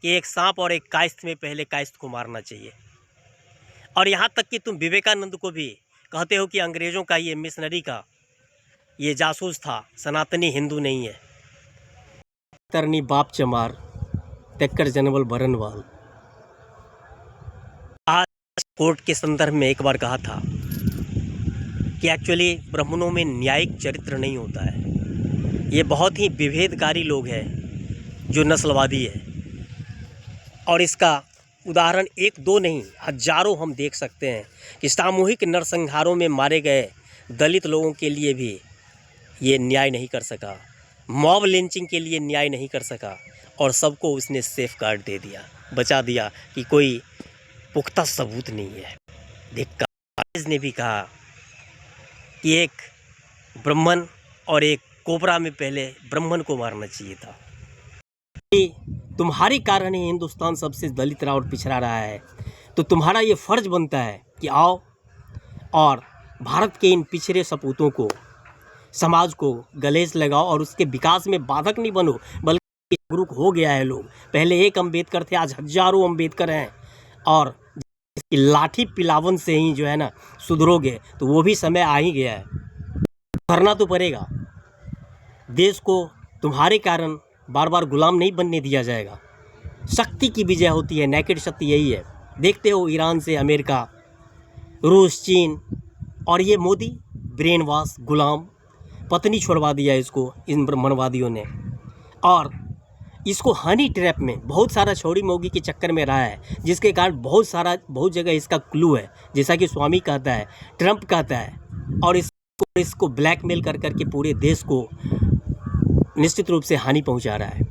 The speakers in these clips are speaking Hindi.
कि एक सांप और एक कायस्थ में पहले कायस्थ को मारना चाहिए। और यहाँ तक कि तुम विवेकानंद को भी कहते हो कि अंग्रेज़ों का ये मिशनरी का ये जासूस था, सनातनी हिंदू नहीं है। तरनी बाप चमार तेक्कर जनवल बरनवाल। आज कोर्ट के संदर्भ में एक बार कहा था कि एक्चुअली ब्राह्मणों में न्यायिक चरित्र नहीं होता है। ये बहुत ही विभेदकारी लोग हैं जो नस्लवादी है, और इसका उदाहरण एक दो नहीं हजारों हम देख सकते हैं कि सामूहिक नरसंहारों में मारे गए दलित लोगों के लिए भी ये न्याय नहीं कर सका, मॉब लिंचिंग के लिए न्याय नहीं कर सका, और सबको उसने सेफ गार्ड दे दिया, बचा दिया कि कोई पुख्ता सबूत नहीं है। धिक्कार ने भी कहा कि एक ब्राह्मण और एक कोबरा में पहले ब्राह्मण को मारना चाहिए था। तुम्हारे कारण ही हिंदुस्तान सबसे दलित रहा और पिछड़ा रहा है, तो तुम्हारा ये फर्ज बनता है कि आओ और भारत के इन पिछड़े सपूतों को, समाज को गलेस लगाओ और उसके विकास में बाधक नहीं बनो, बल्कि जागरूक हो गया है लोग। पहले एक अम्बेडकर थे, आज हजारों अम्बेडकर हैं, और लाठी पिलावन से ही जो है ना सुधरोगे, तो वो भी समय आ ही गया है। करना तो पड़ेगा। देश को तुम्हारे कारण बार बार गुलाम नहीं बनने दिया जाएगा। शक्ति की विजय होती है, नेकेड शक्ति यही है। देखते हो ईरान से अमेरिका, रूस, चीन, और ये मोदी ब्रेन वॉश, गुलाम, पत्नी छोड़वा दिया इसको इन ब्राह्मणवादियों ने, और इसको हनी ट्रैप में बहुत सारा छोड़ी मोगी के चक्कर में रहा है, जिसके कारण बहुत जगह इसका क्लू है, जैसा कि स्वामी कहता है, ट्रंप कहता है, और इसको ब्लैकमेल कर करके पूरे देश को निश्चित रूप से हानि पहुंचा रहा है।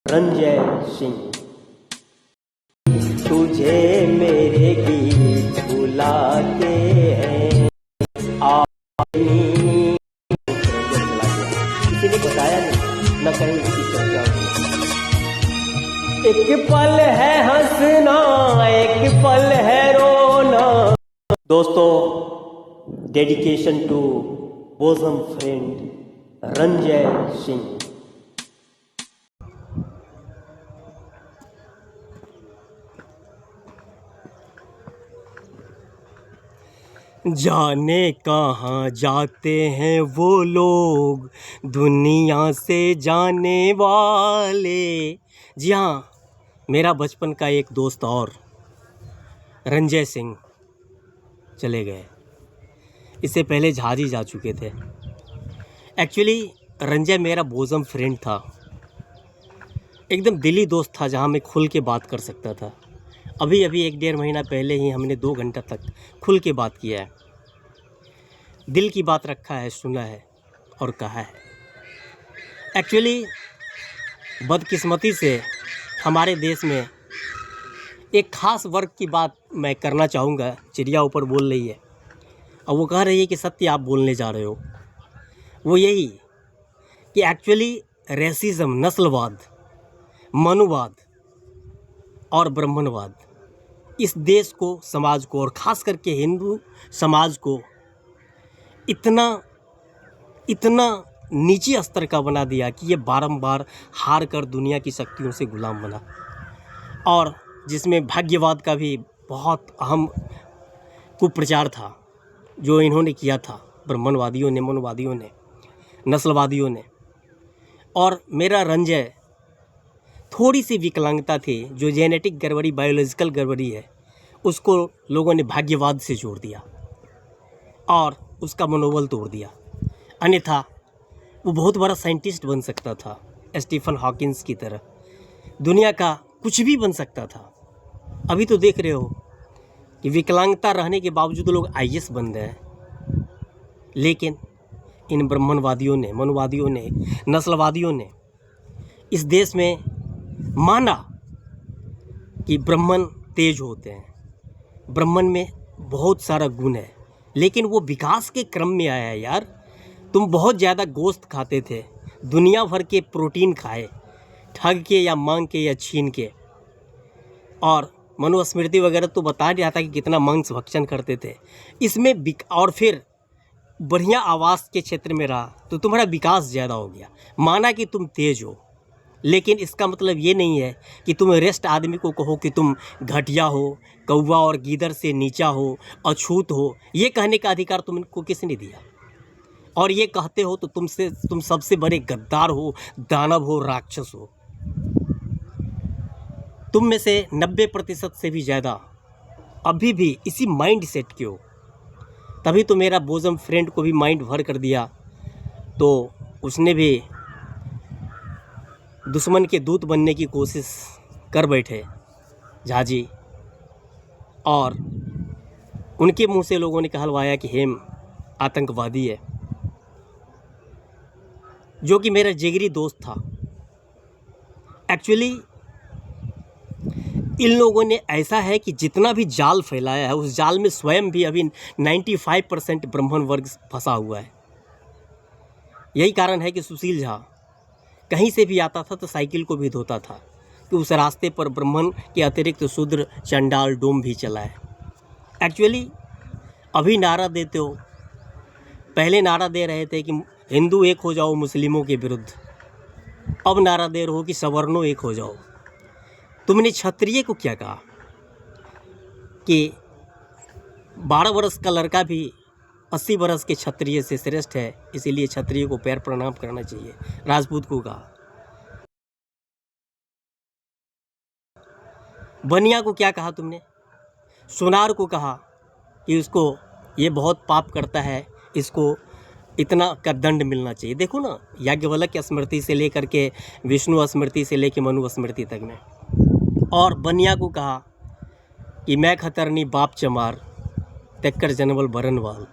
रंजय सिंह, तुझे मेरे गीत बुलाते हैं, किसी ने बताया नहीं, न कहीं किसी चर्चा। एक पल है हंसना, एक पल है रोना। दोस्तों, dedication to bosom friend Ranjay Singh. जाने कहाँ जाते हैं वो लोग दुनिया से जाने वाले। जी हाँ, मेरा बचपन का एक दोस्त और रंजय सिंह चले गए। इससे पहले झाजी जा चुके थे। एक्चुअली रंजय मेरा बोसम फ्रेंड था, एकदम दिली दोस्त था, जहाँ मैं खुल के बात कर सकता था। अभी 1-1.5 महीना पहले ही हमने 2 घंटा तक खुल के बात किया है, दिल की बात रखा है, सुना है और कहा है। एक्चुअली बदकिस्मती से हमारे देश में एक ख़ास वर्ग की बात मैं करना चाहूँगा। चिड़िया ऊपर बोल रही है और वो कह रही है कि सत्य आप बोलने जा रहे हो। वो यही कि एक्चुअली रेसिज्म, नस्लवाद, मनुवाद और ब्राह्मणवाद इस देश को, समाज को, और ख़ास करके हिंदू समाज को इतना नीचे स्तर का बना दिया कि ये बारंबार हार कर दुनिया की शक्तियों से गुलाम बना, और जिसमें भाग्यवाद का भी बहुत अहम कुप्रचार था जो इन्होंने किया था, ब्राह्मणवादियों ने, मनुवादियों ने, नस्लवादियों ने। और मेरा रंजय थोड़ी सी विकलांगता थी, जो जेनेटिक गड़बड़ी, बायोलॉजिकल गड़बड़ी है, उसको लोगों ने भाग्यवाद से जोड़ दिया और उसका मनोबल तोड़ दिया। अन्यथा वो बहुत बड़ा साइंटिस्ट बन सकता था, स्टीफन हॉकिंस की तरह, दुनिया का कुछ भी बन सकता था। अभी तो देख रहे हो कि विकलांगता रहने के बावजूद लोग आईएएस बन रहे हैं, लेकिन इन ब्राह्मणवादियों ने, मनुवादियों ने, नस्लवादियों ने इस देश में माना कि ब्राह्मण तेज होते हैं, ब्राह्मण में बहुत सारा गुण है, लेकिन वो विकास के क्रम में आया है। यार, तुम बहुत ज़्यादा गोश्त खाते थे, दुनिया भर के प्रोटीन खाए, ठग के या मांग के या छीन के, और मनुस्मृति वगैरह तो बता रहा था कि कितना मांस भक्षण करते थे। इसमें और फिर बढ़िया आवास के क्षेत्र में रहा तो तुम्हारा विकास ज़्यादा हो गया। माना कि तुम तेज हो, लेकिन इसका मतलब ये नहीं है कि तुम रेस्ट आदमी को कहो कि तुम घटिया हो, कौवा और गीदड़ से नीचा हो, अछूत हो। ये कहने का अधिकार तुमको किसने दिया? और ये कहते हो तो तुम सबसे बड़े गद्दार हो, दानव हो, राक्षस हो। तुम में से 90% से भी ज़्यादा अभी भी इसी माइंड सेट के हो। तभी तो मेरा बोजम फ्रेंड को भी माइंड भर कर दिया, तो उसने भी दुश्मन के दूत बनने की कोशिश कर बैठे झा जी, और उनके मुंह से लोगों ने कहलवाया कि हेम आतंकवादी है, जो कि मेरा जिगरी दोस्त था। एक्चुअली इन लोगों ने ऐसा है कि जितना भी जाल फैलाया है, उस जाल में स्वयं भी अभी 95% ब्राह्मण वर्ग फंसा हुआ है। यही कारण है कि सुशील झा कहीं से भी आता था तो साइकिल को भी धोता था कि उस रास्ते पर ब्राह्मण के अतिरिक्त शूद्र, चंडाल, डोम भी चला है। एक्चुअली अभी नारा देते हो, पहले नारा दे रहे थे कि हिंदू एक हो जाओ मुस्लिमों के विरुद्ध, अब नारा दे रहे हो कि सवर्णों एक हो जाओ। तुमने क्षत्रिय को क्या कहा कि 12 वर्ष का लड़का भी 80 वर्ष के क्षत्रिय से श्रेष्ठ है, इसीलिए क्षत्रिय को पैर प्रणाम करना चाहिए। राजपूत को कहा। बनिया को क्या कहा तुमने? सोनार को कहा कि उसको ये बहुत पाप करता है, इसको इतना का दंड मिलना चाहिए। देखो ना, याज्ञवल्क्य स्मृति से लेकर के विष्णु स्मृति से लेकर मनु स्मृति तक में। और बनिया को कहा कि मैं खतरनी बाप चमार तेक्कर जनवल बरनवाल।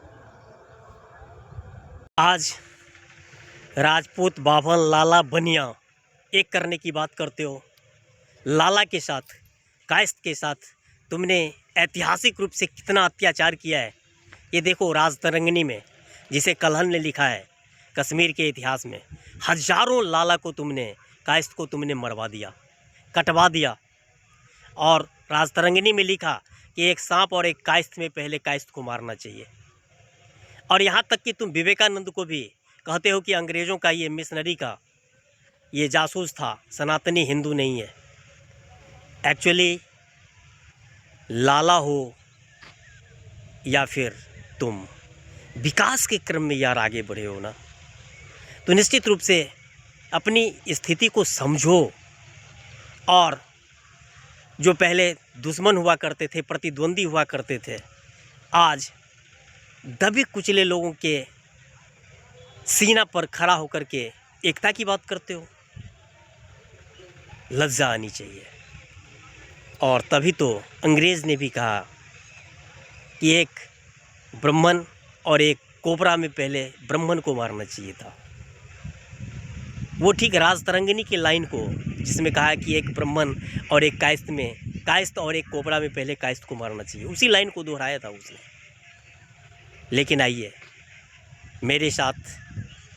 आज राजपूत, बाभन, लाला, बनिया एक करने की बात करते हो। लाला के साथ, कायस्थ के साथ तुमने ऐतिहासिक रूप से कितना अत्याचार किया है, ये देखो। राजतरंगिणी में, जिसे कल्हण ने लिखा है, कश्मीर के इतिहास में हजारों लाला को तुमने, कायस्थ को तुमने मरवा दिया, कटवा दिया। और राजतरंगिणी में लिखा कि एक सांप और एक कायस्थ में पहले कायस्थ को मारना चाहिए। और यहाँ तक कि तुम विवेकानंद को भी कहते हो कि अंग्रेज़ों का ये मिशनरी का ये जासूस था, सनातनी हिंदू नहीं है। एक्चुअली लाला हो या फिर तुम विकास के क्रम में यार आगे बढ़े हो ना, तो निश्चित रूप से अपनी स्थिति को समझो। और जो पहले दुश्मन हुआ करते थे, प्रतिद्वंदी हुआ करते थे, आज दबे कुचले लोगों के सीना पर खड़ा होकर के एकता की बात करते हो। लज्जा आनी चाहिए। और तभी तो अंग्रेज़ ने भी कहा कि एक ब्राह्मण और एक कोबरा में पहले ब्राह्मण को मारना चाहिए था। वो ठीक राजतरंगिणी की लाइन को, जिसमें कहा कि एक ब्राह्मण और एक कायस्थ में, कायस्थ और एक कोबरा में पहले कायस्थ को मारना चाहिए, उसी लाइन को दोहराया था उसने। लेकिन आइए मेरे साथ,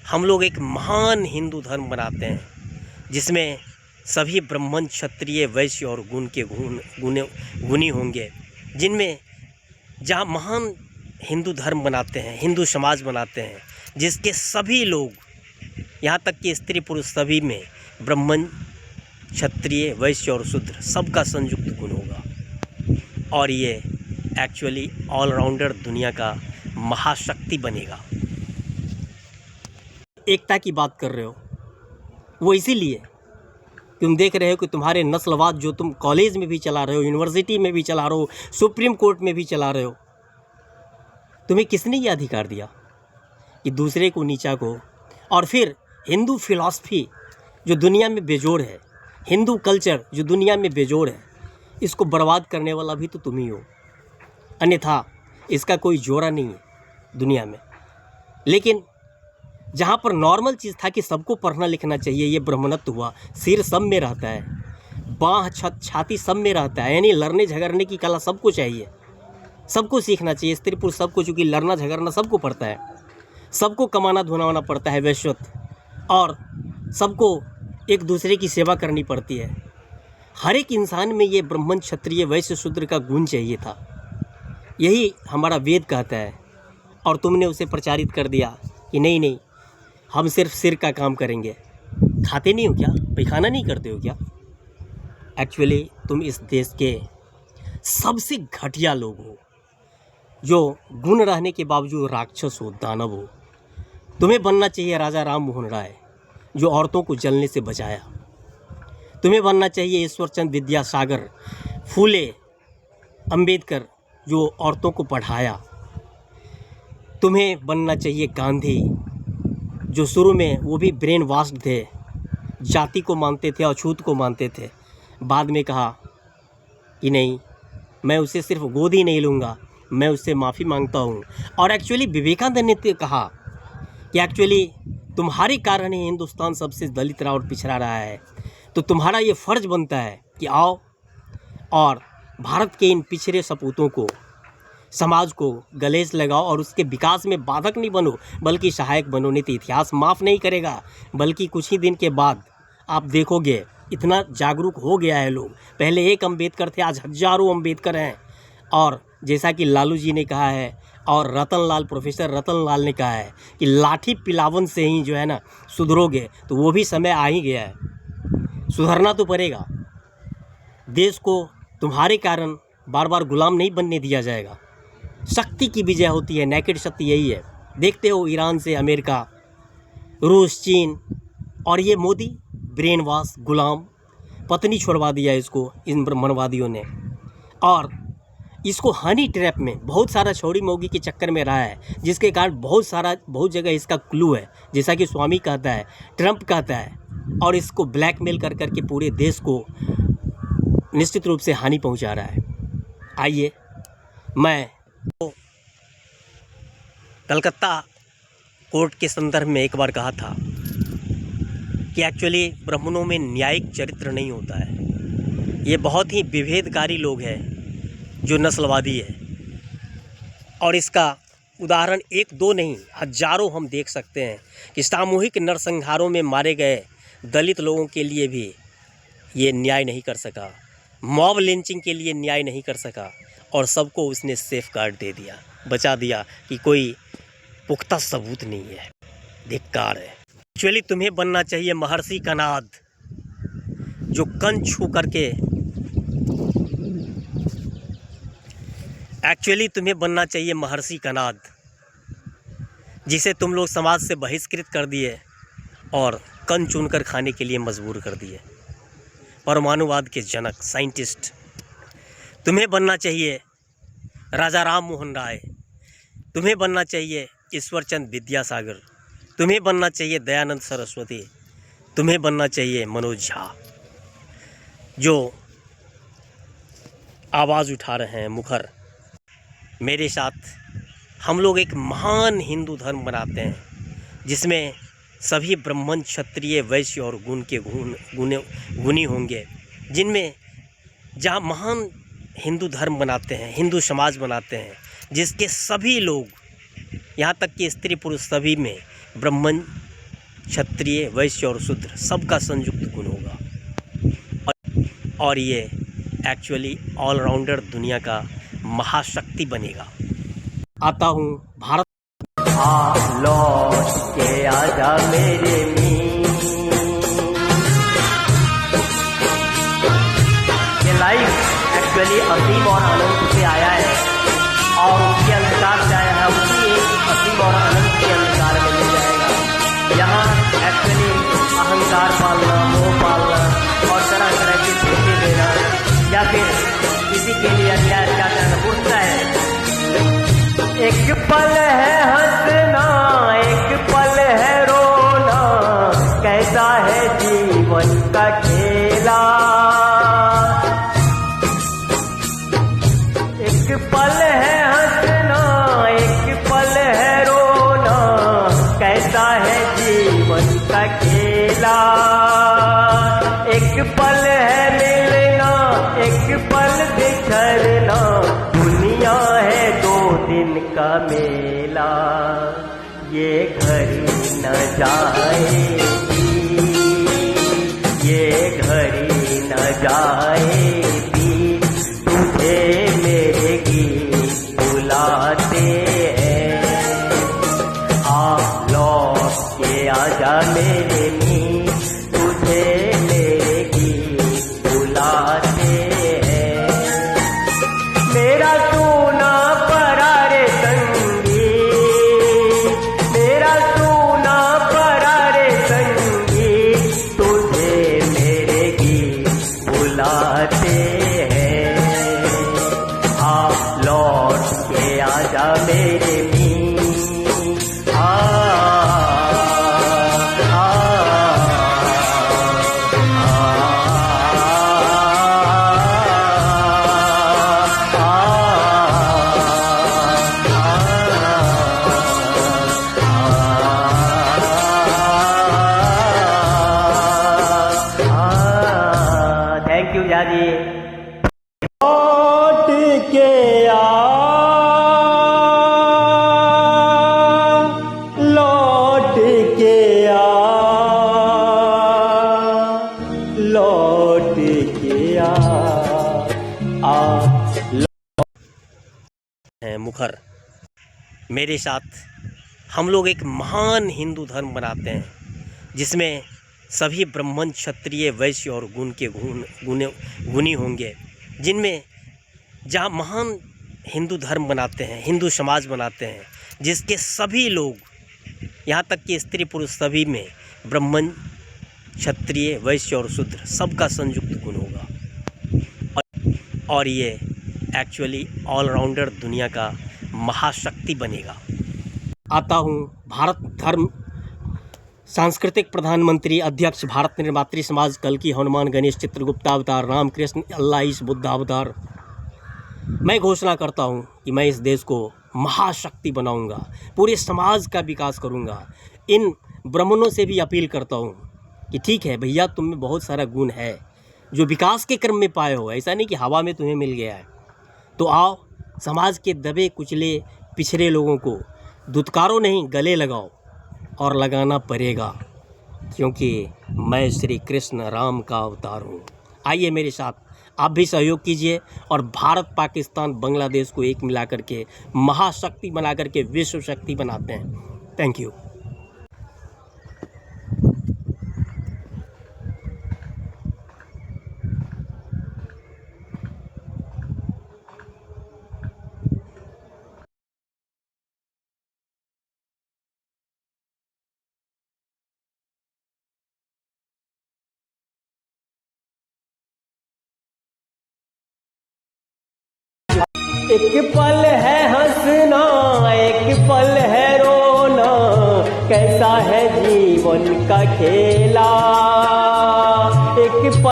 हम लोग एक महान हिंदू धर्म बनाते हैं, जिसमें सभी ब्राह्मण, क्षत्रिय, वैश्य और गुण के गुणी होंगे, जिनमें जहाँ महान हिंदू धर्म बनाते हैं, हिंदू समाज बनाते हैं, जिसके सभी लोग, यहाँ तक कि स्त्री पुरुष सभी में ब्राह्मण, क्षत्रिय, वैश्य और शूद्र सबका संयुक्त गुण होगा। और ये एक्चुअली ऑलराउंडर दुनिया का महाशक्ति बनेगा। एकता की बात कर रहे हो, वो इसीलिए तुम देख रहे हो कि तुम्हारे नस्लवाद जो तुम कॉलेज में भी चला रहे हो, यूनिवर्सिटी में भी चला रहे हो, सुप्रीम कोर्ट में भी चला रहे हो, तुम्हें किसने ये अधिकार दिया कि दूसरे को नीचा को? और फिर हिंदू फिलॉसफी जो दुनिया में बेजोड़ है, हिंदू कल्चर जो दुनिया में बेजोड़ है, इसको बर्बाद करने वाला भी तो तुम ही हो। अन्यथा इसका कोई जोड़ा नहीं है दुनिया में। लेकिन जहाँ पर नॉर्मल चीज़ था कि सबको पढ़ना लिखना चाहिए, ये ब्राह्मणत्व हुआ। सिर सब में रहता है, बाँह छाती सब में रहता है, यानी लड़ने झगड़ने की कला सबको चाहिए, सबको सीखना चाहिए। स्त्री पुरुष सबको, चूँकि लड़ना झगड़ना सबको पड़ता है, सबको कमाना धुनाना पड़ता है वैश्वत, और सबको एक दूसरे की सेवा करनी पड़ती है। हर एक इंसान में ये ब्राह्मण क्षत्रिय वैश्य शूद्र का गुण चाहिए था, यही हमारा वेद कहता है। और तुमने उसे प्रचारित कर दिया कि नहीं नहीं, हम सिर्फ सिर का काम करेंगे। खाते नहीं हो क्या? पैखाना नहीं करते हो क्या? एक्चुअली तुम इस देश के सबसे घटिया लोग हो, जो गुण रहने के बावजूद राक्षस हो, दानव हो। तुम्हें बनना चाहिए राजा राम मोहन राय, जो औरतों को जलने से बचाया। तुम्हें बनना चाहिए ईश्वरचंद विद्यासागर, फूले, अंबेडकर, जो औरतों को पढ़ाया। तुम्हें बनना चाहिए गांधी, जो शुरू में वो भी ब्रेन वॉश्ड थे, जाति को मानते थे, अछूत को मानते थे। बाद में कहा कि नहीं, मैं उसे सिर्फ गोद ही नहीं लूँगा, मैं उससे माफ़ी मांगता हूँ। और एक्चुअली विवेकानंद ने कहा कि एक्चुअली तुम्हारे कारण ही हिंदुस्तान सबसे दलित रहा और पिछड़ा रहा है, तो तुम्हारा ये फ़र्ज़ बनता है कि आओ और भारत के इन पिछड़े सपूतों को, समाज को गलेस लगाओ और उसके विकास में बाधक नहीं बनो, बल्कि सहायक बनो। नहीं तो इतिहास माफ़ नहीं करेगा, बल्कि कुछ ही दिन के बाद आप देखोगे इतना जागरूक हो गया है लोग। पहले एक अंबेडकर थे, आज हजारों अंबेडकर हैं। और जैसा कि लालू जी ने कहा है और प्रोफेसर रतन लाल ने कहा है कि लाठी पिलावन से ही जो है ना सुधरोगे, तो वो भी समय आ ही गया है। सुधरना तो पड़ेगा। देश को तुम्हारे कारण बार बार गुलाम नहीं बनने दिया जाएगा। शक्ति की विजय होती है, नेकेड शक्ति यही है। देखते हो ईरान से अमेरिका, रूस, चीन, और ये मोदी ब्रेन वॉश, गुलाम, पत्नी छोड़वा दिया इसको इन ब्राह्मणवादियों ने। और इसको हनी ट्रैप में बहुत सारा छोड़ी मोगी के चक्कर में रहा है, जिसके कारण बहुत जगह इसका क्लू है, जैसा कि स्वामी कहता है, ट्रंप कहता है। और इसको ब्लैकमेल कर करके पूरे देश को निश्चित रूप से हानि पहुंचा रहा है। आइए, मैं कलकत्ता कोर्ट के संदर्भ में एक बार कहा था कि एक्चुअली ब्राह्मणों में न्यायिक चरित्र नहीं होता है। ये बहुत ही विभेदकारी लोग हैं जो नस्लवादी है, और इसका उदाहरण एक दो नहीं, हजारों हम देख सकते हैं कि सामूहिक नरसंहारों में मारे गए दलित लोगों के लिए भी ये न्याय नहीं कर सका, मॉब लिंचिंग के लिए न्याय नहीं कर सका, और सबको उसने सेफ गार्ड दे दिया, बचा दिया कि कोई पुख्ता सबूत नहीं है। धिक्कार है। एक्चुअली तुम्हें बनना चाहिए महर्षि कनाद, जो कंच छू करके, एक्चुअली तुम्हें बनना चाहिए महर्षि कनाद, जिसे तुम लोग समाज से बहिष्कृत कर दिए और कंच चुनकर खाने के लिए मजबूर कर दिए। परमाणुवाद के जनक, साइंटिस्ट। तुम्हें बनना चाहिए राजा राम मोहन राय, तुम्हें बनना चाहिए ईश्वरचंद विद्यासागर, तुम्हें बनना चाहिए दयानंद सरस्वती, तुम्हें बनना चाहिए मनोज झा, जो आवाज़ उठा रहे हैं मुखर। मेरे साथ हम लोग एक महान हिंदू धर्म बनाते हैं, जिसमें सभी ब्राह्मण, क्षत्रिय, वैश्य और गुणी होंगे, जिनमें जहाँ महान हिंदू धर्म बनाते हैं, हिंदू समाज बनाते हैं, जिसके सभी लोग, यहाँ तक कि स्त्री पुरुष सभी में ब्राह्मण, क्षत्रिय, वैश्य और शूद्र सबका संयुक्त गुण होगा। और ये एक्चुअली ऑलराउंडर दुनिया का महाशक्ति बनेगा। आता हूँ भारत। लौट के आजा मेरे ये लाइव एक्चुअली असीम और अनंत से आया है, और उसके अंधकार से आया है, उसी एक असीम और अनंत के अंधकार में ले जाएगा। यहाँ एक्चुअली अहंकार पालना, मोह पालना और तरह तरह की धोखे देना, या फिर किसी के लिए अन्याय अत्याचार पूछता है। एक पल है हंसना, एक पल है रोना, कैसा है जीवन का खेला। एक पल है का मेला ये घड़ी न जाएगी, ये घड़ी न जाएगी, तुझे मेरे गीत बुलाते हैं। आ लौट के आजा मेरे मीत, तुझे मेरे गीत बुलाते हैं। मेरा सोना परा रे संगी, मेरा सोना परा रे संगी, तुझे मेरे गीत बुलाते हैं। आप लौट के आजा मेरे मीत, थैंक यू जाजी। लौट के आ, लौट के आ, लौट के आ मुखर। मेरे साथ हम लोग एक महान हिंदू धर्म बनाते हैं जिसमें सभी ब्राह्मण क्षत्रिय वैश्य और गुणी होंगे, जिनमें जहाँ महान हिंदू धर्म बनाते हैं, हिंदू समाज बनाते हैं, जिसके सभी लोग यहाँ तक कि स्त्री पुरुष सभी में ब्राह्मण क्षत्रिय वैश्य और शूद्र सबका संयुक्त गुण होगा और ये एक्चुअली ऑलराउंडर दुनिया का महाशक्ति बनेगा। आता हूँ भारत धर्म सांस्कृतिक प्रधानमंत्री अध्यक्ष भारत निर्मात्री समाज कल्कि हनुमान गणेश चित्रगुप्ता अवतार रामकृष्ण अल्लाह ईश बुद्ध अवतार। मैं घोषणा करता हूँ कि मैं इस देश को महाशक्ति बनाऊंगा, पूरे समाज का विकास करूंगा। इन ब्राह्मणों से भी अपील करता हूँ कि ठीक है भैया, तुम में बहुत सारा गुण है जो विकास के क्रम में पाए हो, ऐसा नहीं कि हवा में तुम्हें मिल गया है। तो आओ समाज के दबे कुचले पिछड़े लोगों को दुत्कारो नहीं गले लगाओ, और लगाना पड़ेगा क्योंकि मैं श्री कृष्ण राम का अवतार हूँ। आइए मेरे साथ आप भी सहयोग कीजिए और भारत पाकिस्तान बांग्लादेश को एक मिला करके महाशक्ति बना करके विश्व शक्ति बनाते हैं। Thank you. एक पल है हंसना, एक पल है रोना, कैसा है जीवन का खेला। एक पल